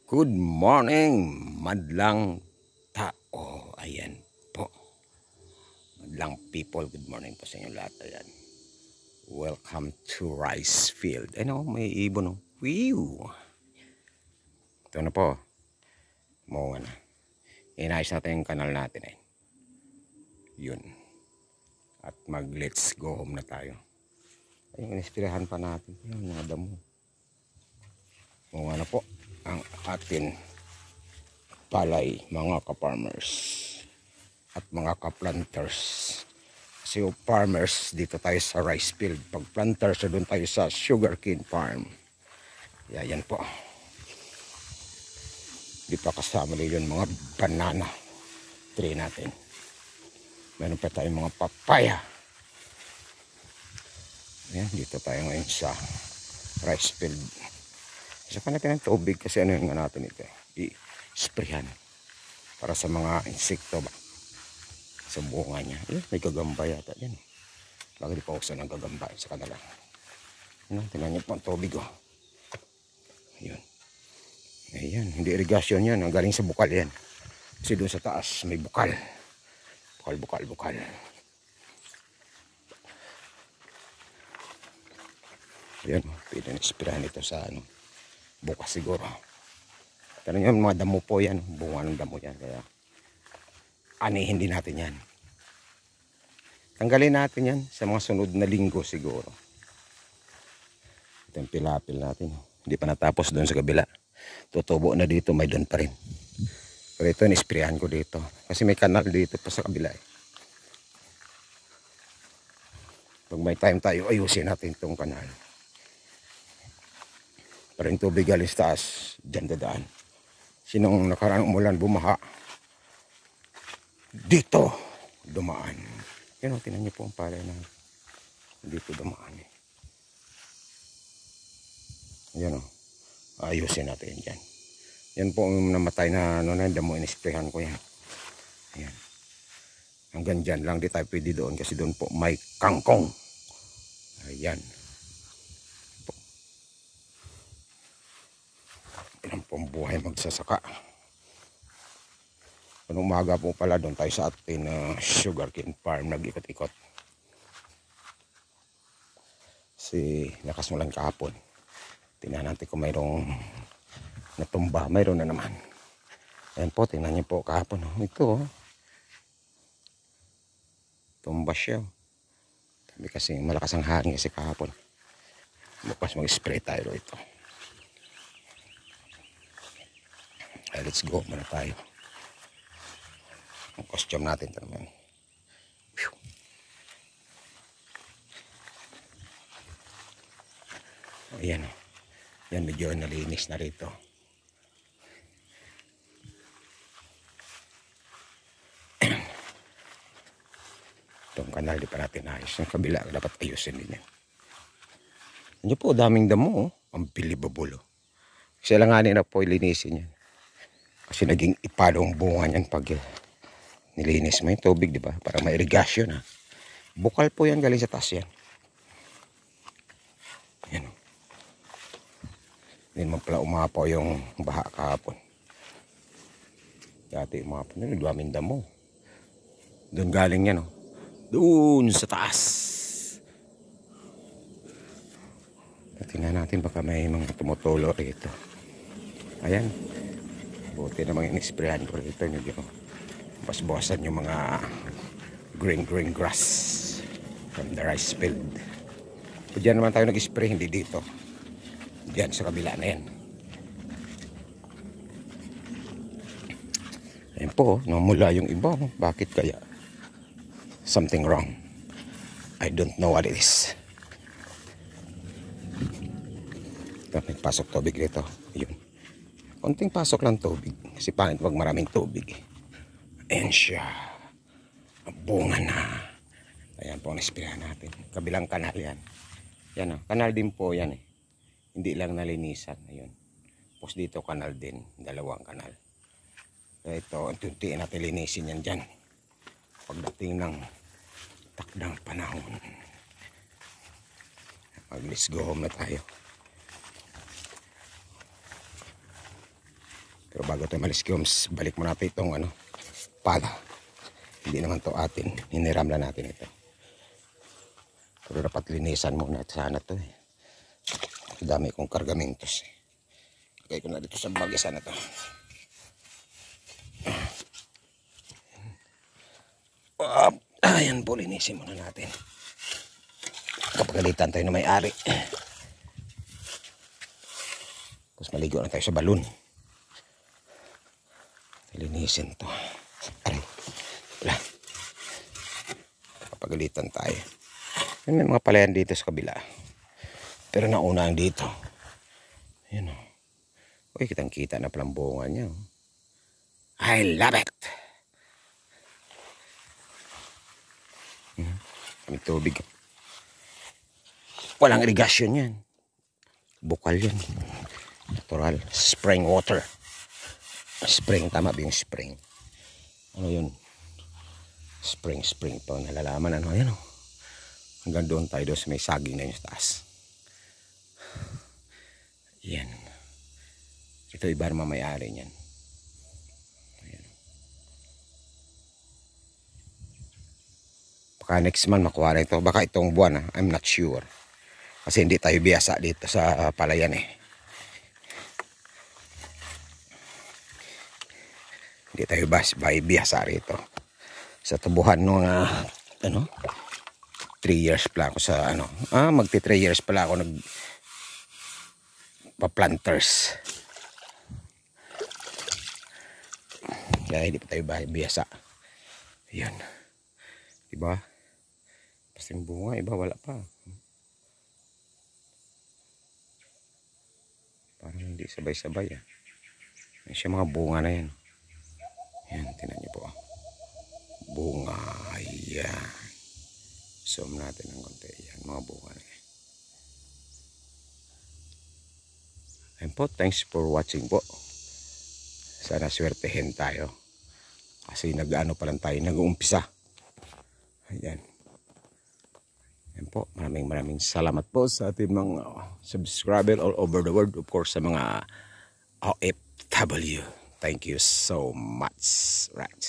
Good morning, madlang tao. Ayan po. Madlang people, good morning po sa inyo lahat. Ayan. Welcome to rice field. Ano, may ibon oh. Whew. Ito na po. Mga na. Inayos natin yung kanal natin eh. Yun. At mag let's go home na tayo. Ayun, inispirahan pa natin. Yung mga damo. Mga na po ang atin palay, mga ka-farmers at mga ka-planters. Kasi yung farmers, dito tayo sa rice field. Pag planters, doon tayo sa sugarcane farm. Yan po. Di pa kasama yun mga banana tree natin. Meron pa tayong mga papaya. Yan, dito tayo ngayon sa rice field. Saka natin ng tubig kasi ano yung natin ito. I-sprayhan para sa mga insekto ba sa bunga niya. May gagamba yata yan. Bakit di pa uso ng gagamba sa kanila. Tinan niyo po ang tubig oh. Ayun. Ayan, hindi irigasyon yan. Ang galing sa bukal yan. Kasi doon sa taas may bukal. Bukal. Ayan, pwede na ispirahan ito sa ano. Bukas siguro. Pero yung mga damo po yan. Bunga ng damo yan. Kaya anihin din natin yan. Tanggalin natin yan sa mga sunod na linggo siguro. Ito yung pilapil natin. Hindi pa natapos doon sa kabila. Tutubo na dito. May doon pa rin. Pero ito nisprayan ko dito. Kasi may kanal dito pa sa kabila eh. Pag may time tayo ayusin natin itong kanal. Para yung tubig galing sa taas, dyan dadaan. Sinong nakaraan umulan, bumaha. Dito, dumaan. Yan o, tinan niyo po ang palay na dito dumaan eh. Yan o, ayusin natin yan. Yan po ang namatay na ano na, damo inisprehan ko yan. Ayan. Hanggang dyan lang, di tayo pwede doon kasi doon po may kangkong. Ayan. Ilang pong buhay magsasaka. Anong umaga po pala doon tayo sa atin sugarcane farm nag-ikot-ikot. Kasi nakasmulan kahapon. Tingnan natin kung mayroong natumba. Mayroon na naman. Ayan po, tingnan niyo po kahapon. Ito oh. Tumba siya. Sabi kasi malakas ang hangin kasi kahapon. Bukas mag-spray tayo ito. Let's go muna tayo. Ang costume natin ito naman. Ayan o. Yan medyo nalinis na rito. Itong kanal di pa natin ayos. Yung kabila dapat ayusin din yan. Ano po daming damo oh. Unbelievable oh. Kasi langanin na po ilinisin yan. Kasi naging ipalo ang bunga niyan pag nilinis mo yung tubig, di ba? Para may irigasyon, ha? Bukal po yan, galing sa taas yan. Yan. Hindi naman pala umapaw yung baha kahapon. Dati umapaw na, daming damo. Doon galing yan, oh. Doon sa taas. Tingnan natin baka may mga tumutulo rito. Ayan. Buti namang inisprayan ko rito nyo dito. Basbasan yung mga green grass from the rice field. So, dyan naman tayo nag-spray, hindi dito. Dyan sa kabila na yan. Ayan po, namula yung iba. Bakit kaya? Something wrong. I don't know what it is. Ito, may pasok tubig rito. Ayun. Konting pasok lang tubig. Kasi pangit wag maraming tubig. Ayan siya. Bunga na. Ayan po ang ispirahan natin. Kabilang kanal yan. Yan o. Kanal din po yan eh. Hindi lang nalinisan. Ayun. Tapos dito kanal din. Dalawang kanal. Kaya ito, unti-untiin natin linisin yan dyan. Pagdating ng takdang panahon. Let's go home na tayo. Pero bago tayo malis Kioms, balik mo natin itong pala. Hindi naman to atin, hiniram lang natin ito. Pero dapat linisan muna sana to eh. Dami kong kargamentos eh. Lagay ko na dito sa bagay sana to. Ayan po, linisin muna natin. Kapagalitan tayo na may-ari. Tapos maligo na tayo sa balon. Linisin to. Aray. Wala. Kapagalitan tayo. May mga palayan dito sa kabila. Pero nauna ang dito. Ayan o. Uy, kitang kita na palang bunga niya. I love it. May tubig. Walang irigasyon yan. Bukal yan. Natural. Spring water. Spring, tama ba yung spring? Ano yun? Spring pa. Nalalaman ano. Ayan o. Hanggang doon tayo doon sa may saging na yung taas. Yan. Ito iba naman may-ari niyan. Ayan. Baka next month makuha na ito. Baka itong buwan I'm not sure. Kasi hindi tayo biyasa dito sa palayan eh. Hindi tayo biyasa rito. Sa tubuhan nung 3 years pala ako sa magti 3 years pala ako pa-planters. Kaya hindi pa tayo biyasa. Ayan. Diba? Basta yung bunga, iba wala pa. Parang hindi sabay-sabay Yan siya mga bunga na yan. Yan, tingnan niyo po. Bunga. Ayan. Zoom natin ng konti. Yan, mga bunga na yan. Ayan po, thanks for watching po. Sana swertehin tayo. Kasi nag-ano pa lang tayo, nag-uumpisa. Ayan. Ayan po, maraming salamat po sa ating mga subscriber all over the world. Of course, sa mga OFW. Thank you so much. Right.